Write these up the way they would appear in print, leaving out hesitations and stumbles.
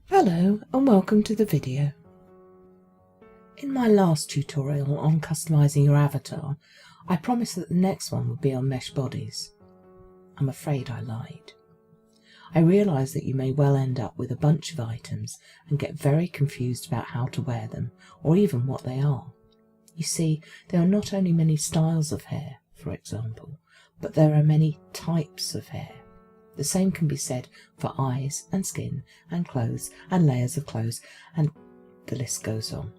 Hello and welcome to the video. In my last tutorial on customizing your avatar, I promised that the next one would be on mesh bodies. I'm afraid I lied. I realise that you may well end up with a bunch of items and get very confused about how to wear them or even what they are. You see, there are not only many styles of hair, for example, but there are many types of hair. The same can be said for eyes and skin and clothes and layers of clothes, and the list goes on.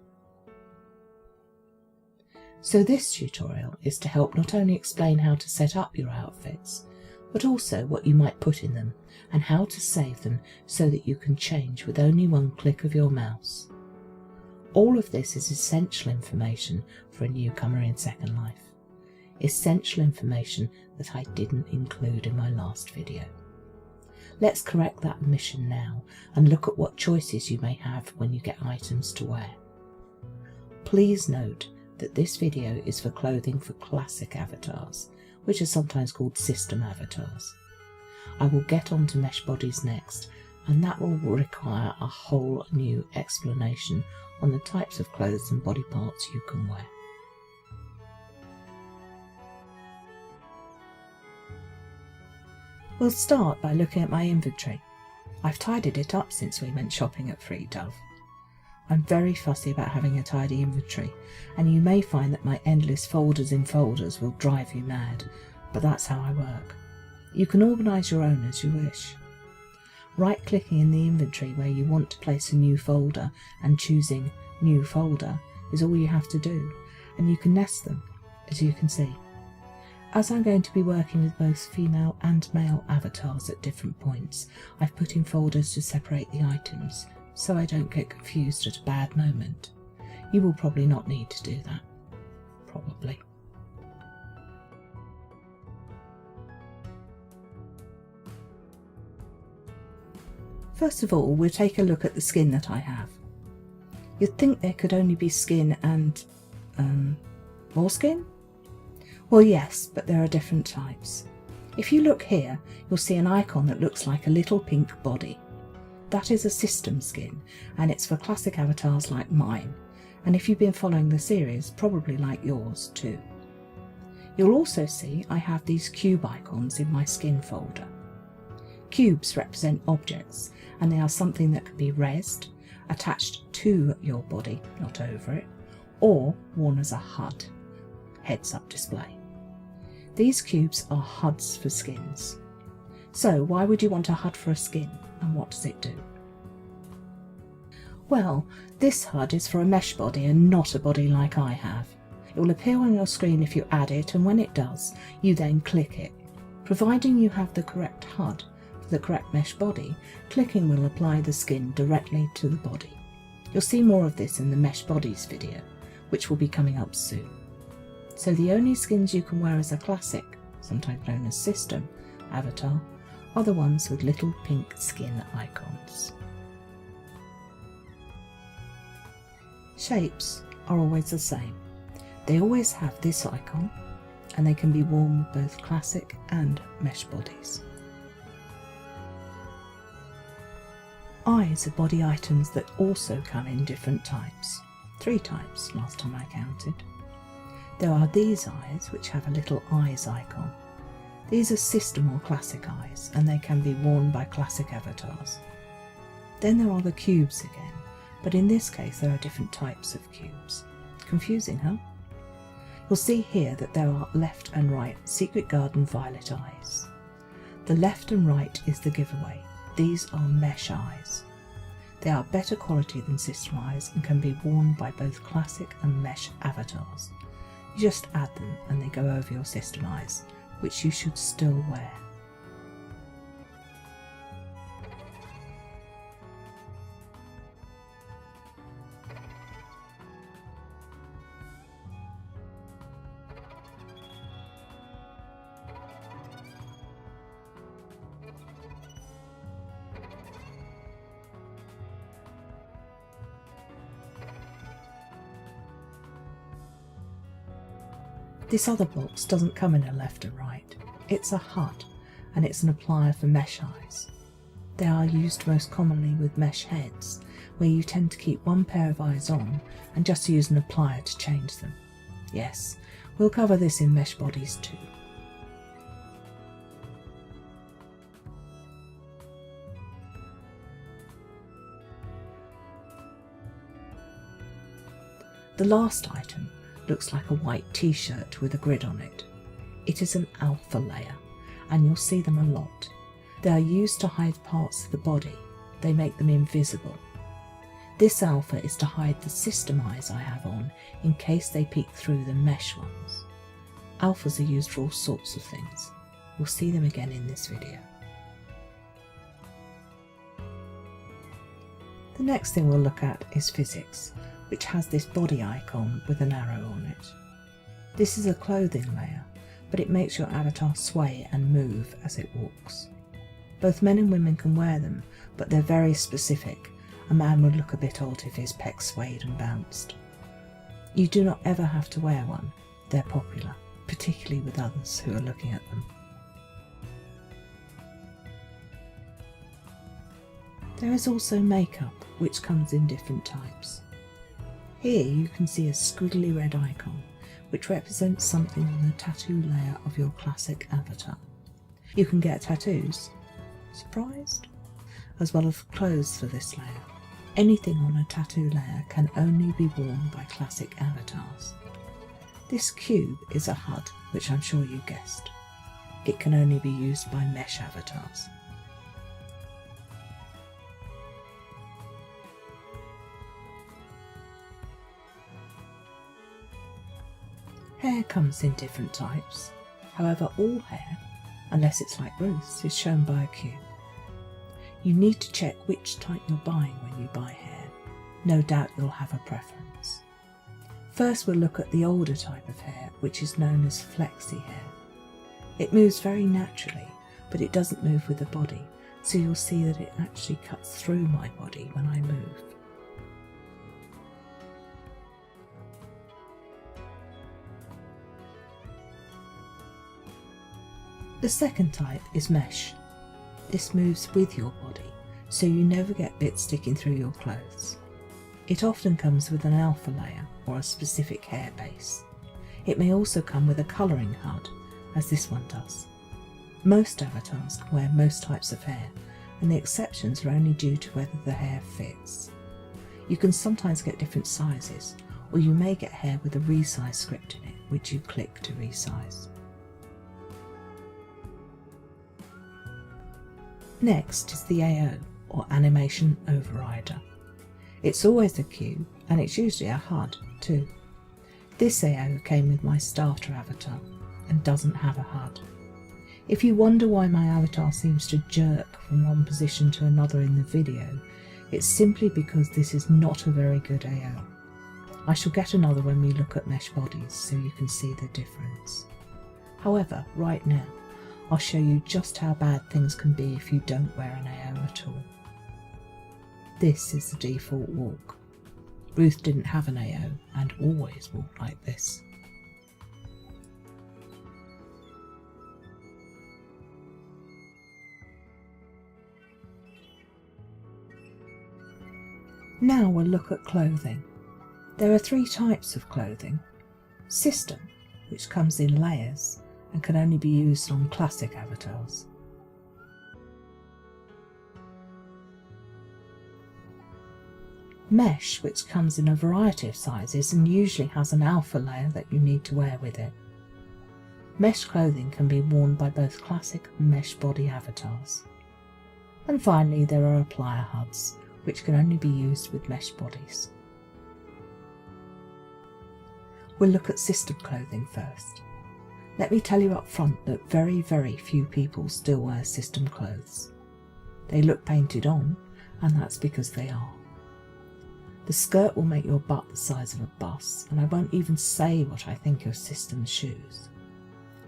So this tutorial is to help not only explain how to set up your outfits, but also what you might put in them and how to save them so that you can change with only one click of your mouse. All of this is essential information for a newcomer in Second Life. Essential information that I didn't include in my last video. Let's correct that omission now and look at what choices you may have when you get items to wear. Please note that this video is for clothing for classic avatars, which are sometimes called system avatars. I will get on to mesh bodies next, and that will require a whole new explanation on the types of clothes and body parts you can wear. We'll start by looking at my inventory. I've tidied it up since we went shopping at Free Dove. I'm very fussy about having a tidy inventory, and you may find that my endless folders in folders will drive you mad, but that's how I work. You can organise your own as you wish. Right-clicking in the inventory where you want to place a new folder and choosing New Folder is all you have to do, and you can nest them, as you can see. As I'm going to be working with both female and male avatars at different points, I've put in folders to separate the items, so I don't get confused at a bad moment. You will probably not need to do that. Probably. First of all, we'll take a look at the skin that I have. You'd think there could only be skin and, more skin? Well, yes, but there are different types. If you look here, you'll see an icon that looks like a little pink body. That is a system skin, and it's for classic avatars like mine, and if you've been following the series, probably like yours too. You'll also see I have these cube icons in my skin folder. Cubes represent objects, and they are something that can be resed, attached to your body, not over it, or worn as a HUD, heads-up display. These cubes are HUDs for skins. So why would you want a HUD for a skin, and what does it do? Well, this HUD is for a mesh body and not a body like I have. It will appear on your screen if you add it, and when it does, you then click it. Providing you have the correct HUD for the correct mesh body, clicking will apply the skin directly to the body. You'll see more of this in the mesh bodies video, which will be coming up soon. So the only skins you can wear as a classic, sometimes known as system, avatar, are the ones with little pink skin icons. Shapes are always the same. They always have this icon, and they can be worn with both classic and mesh bodies. Eyes are body items that also come in different types. 3 types last time I counted. There are these eyes, which have a little eyes icon. These are system or classic eyes, and they can be worn by classic avatars. Then there are the cubes again, but in this case there are different types of cubes. Confusing, huh? You'll see here that there are left and right Secret Garden violet eyes. The left and right is the giveaway. These are mesh eyes. They are better quality than system eyes and can be worn by both classic and mesh avatars. You just add them and they go over your system eyes, which you should still wear. This other box doesn't come in a left and right. It's a HUD, and it's an applier for mesh eyes. They are used most commonly with mesh heads, where you tend to keep one pair of eyes on and just use an applier to change them. Yes, we'll cover this in mesh bodies too. The last item looks like a white t-shirt with a grid on it. It is an alpha layer, and you'll see them a lot. They are used to hide parts of the body. They make them invisible. This alpha is to hide the system eyes I have on in case they peek through the mesh ones. Alphas are used for all sorts of things. We'll see them again in this video. The next thing we'll look at is physics, which has this body icon with an arrow on it. This is a clothing layer, but it makes your avatar sway and move as it walks. Both men and women can wear them, but they're very specific. A man would look a bit odd if his pecs swayed and bounced. You do not ever have to wear one. They're popular, particularly with others who are looking at them. There is also makeup, which comes in different types. Here you can see a squiggly red icon, which represents something on the tattoo layer of your classic avatar. You can get tattoos, surprised, as well as clothes for this layer. Anything on a tattoo layer can only be worn by classic avatars. This cube is a HUD, which I'm sure you guessed. It can only be used by mesh avatars. Hair comes in different types. However, all hair, unless it's like Ruth's, is shown by a cube. You need to check which type you're buying when you buy hair. No doubt you'll have a preference. First we'll look at the older type of hair, which is known as flexi hair. It moves very naturally, but it doesn't move with the body, so you'll see that it actually cuts through my body when I move. The second type is mesh. This moves with your body, so you never get bits sticking through your clothes. It often comes with an alpha layer or a specific hair base. It may also come with a colouring HUD, as this one does. Most avatars can wear most types of hair, and the exceptions are only due to whether the hair fits. You can sometimes get different sizes, or you may get hair with a resize script in it, which you click to resize. Next is the AO, or Animation Overrider. It's always a cube, and it's usually a HUD too. This AO came with my starter avatar, and doesn't have a HUD. If you wonder why my avatar seems to jerk from one position to another in the video, it's simply because this is not a very good AO. I shall get another when we look at mesh bodies so you can see the difference. However, right now, I'll show you just how bad things can be if you don't wear an AO at all. This is the default walk. Ruth didn't have an AO and always walked like this. Now we'll look at clothing. There are three types of clothing. System, which comes in layers and can only be used on classic avatars. Mesh, which comes in a variety of sizes and usually has an alpha layer that you need to wear with it. Mesh clothing can be worn by both classic and mesh body avatars. And finally there are applier HUDs, which can only be used with mesh bodies. We'll look at system clothing first. Let me tell you up front that very few people still wear system clothes. They look painted on, and that's because they are. The skirt will make your butt the size of a bus, and I won't even say what I think of system's shoes.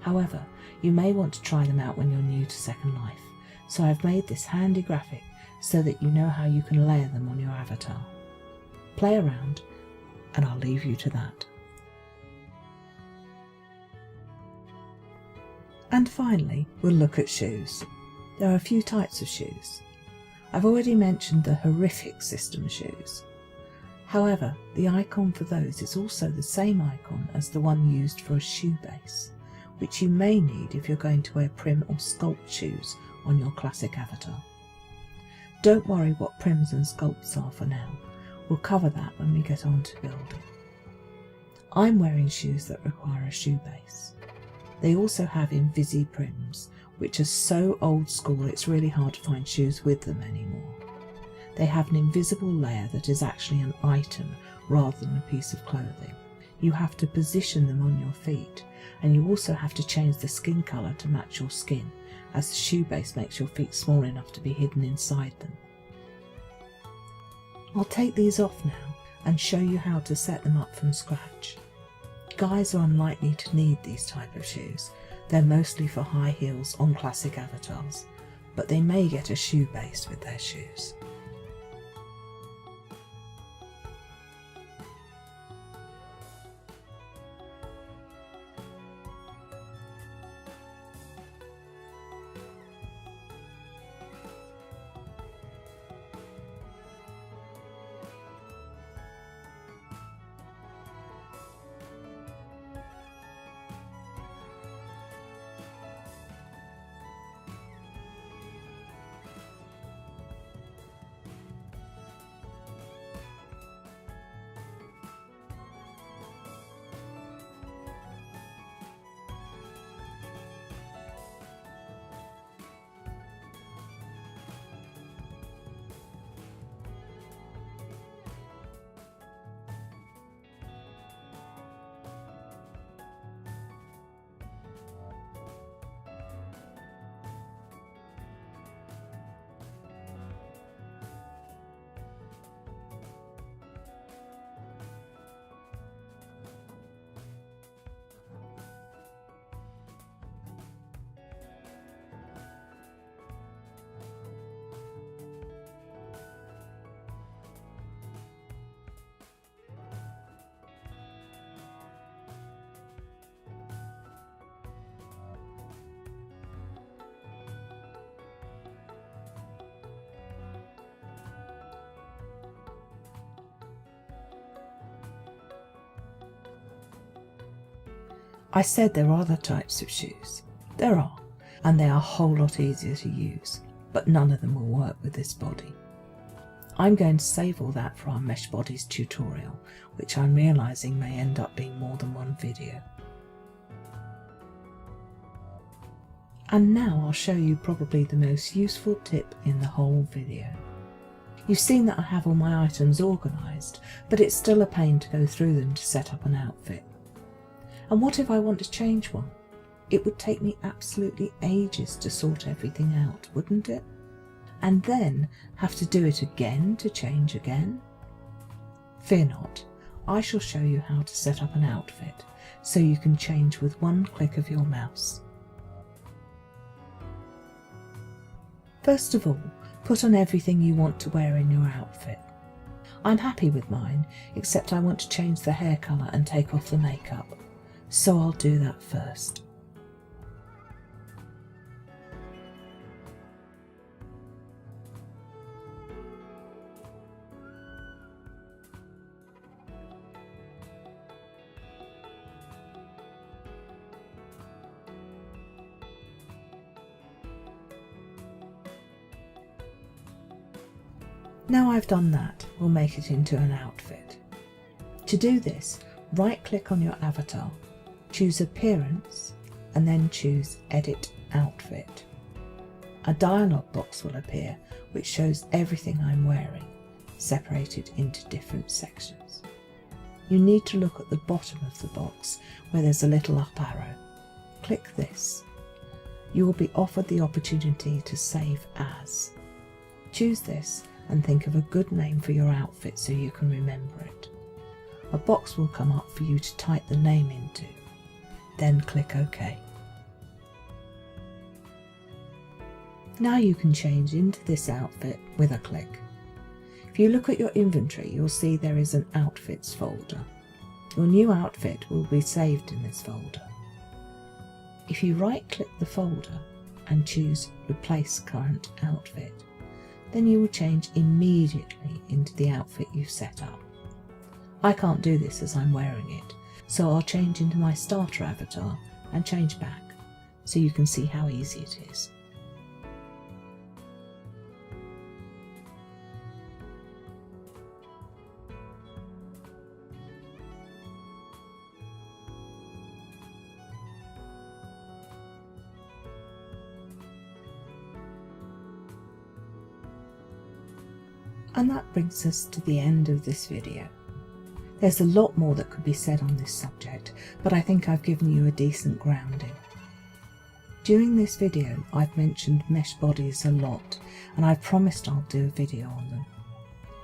However, you may want to try them out when you're new to Second Life, so I've made this handy graphic so that you know how you can layer them on your avatar. Play around, and I'll leave you to that. And finally, we'll look at shoes. There are a few types of shoes. I've already mentioned the horrific system shoes. However, the icon for those is also the same icon as the one used for a shoe base, which you may need if you're going to wear prim or sculpt shoes on your classic avatar. Don't worry what prims and sculpts are for now. We'll cover that when we get on to building. I'm wearing shoes that require a shoe base. They also have Invisi prims, which are so old school it's really hard to find shoes with them anymore. They have an invisible layer that is actually an item rather than a piece of clothing. You have to position them on your feet, and you also have to change the skin colour to match your skin, as the shoe base makes your feet small enough to be hidden inside them. I'll take these off now and show you how to set them up from scratch. Guys are unlikely to need these type of shoes. They're mostly for high heels on classic avatars, but they may get a shoe base with their shoes. I said there are other types of shoes. There are, and they are a whole lot easier to use, but none of them will work with this body. I'm going to save all that for our mesh bodies tutorial, which I'm realising may end up being more than one video. And now I'll show you probably the most useful tip in the whole video. You've seen that I have all my items organised, but it's still a pain to go through them to set up an outfit. And what if I want to change one? It would take me absolutely ages to sort everything out, wouldn't it? And then have to do it again to change again? Fear not, I shall show you how to set up an outfit so you can change with one click of your mouse. First of all, put on everything you want to wear in your outfit. I'm happy with mine, except I want to change the hair colour and take off the makeup. So I'll do that first. Now I've done that, we'll make it into an outfit. To do this, right-click on your avatar, choose Appearance, and then choose Edit Outfit. A dialog box will appear which shows everything I'm wearing, separated into different sections. You need to look at the bottom of the box where there's a little up arrow. Click this. You will be offered the opportunity to save as. Choose this and think of a good name for your outfit so you can remember it. A box will come up for you to type the name into. Then click OK. Now you can change into this outfit with a click. If you look at your inventory, you'll see there is an Outfits folder. Your new outfit will be saved in this folder. If you right-click the folder and choose Replace Current Outfit, then you will change immediately into the outfit you've set up. I can't do this as I'm wearing it, so I'll change into my starter avatar and change back, so you can see how easy it is. And that brings us to the end of this video. There's a lot more that could be said on this subject, but I think I've given you a decent grounding. During this video I've mentioned mesh bodies a lot, and I've promised I'll do a video on them.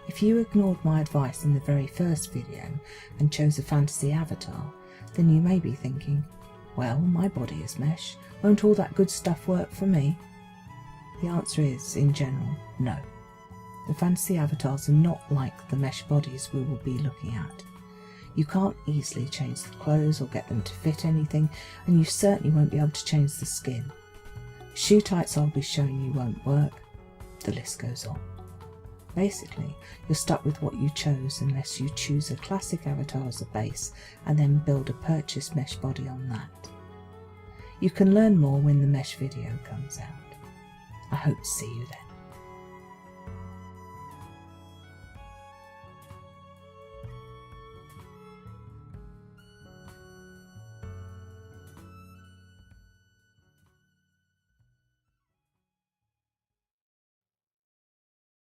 If you ignored my advice in the very first video and chose a fantasy avatar, then you may be thinking, well, my body is mesh, won't all that good stuff work for me? The answer is, in general, no. The fantasy avatars are not like the mesh bodies we will be looking at. You can't easily change the clothes or get them to fit anything, and you certainly won't be able to change the skin. The shoe types I'll be showing you won't work. The list goes on. Basically, you're stuck with what you chose unless you choose a classic avatar as a base and then build a purchased mesh body on that. You can learn more when the mesh video comes out. I hope to see you then.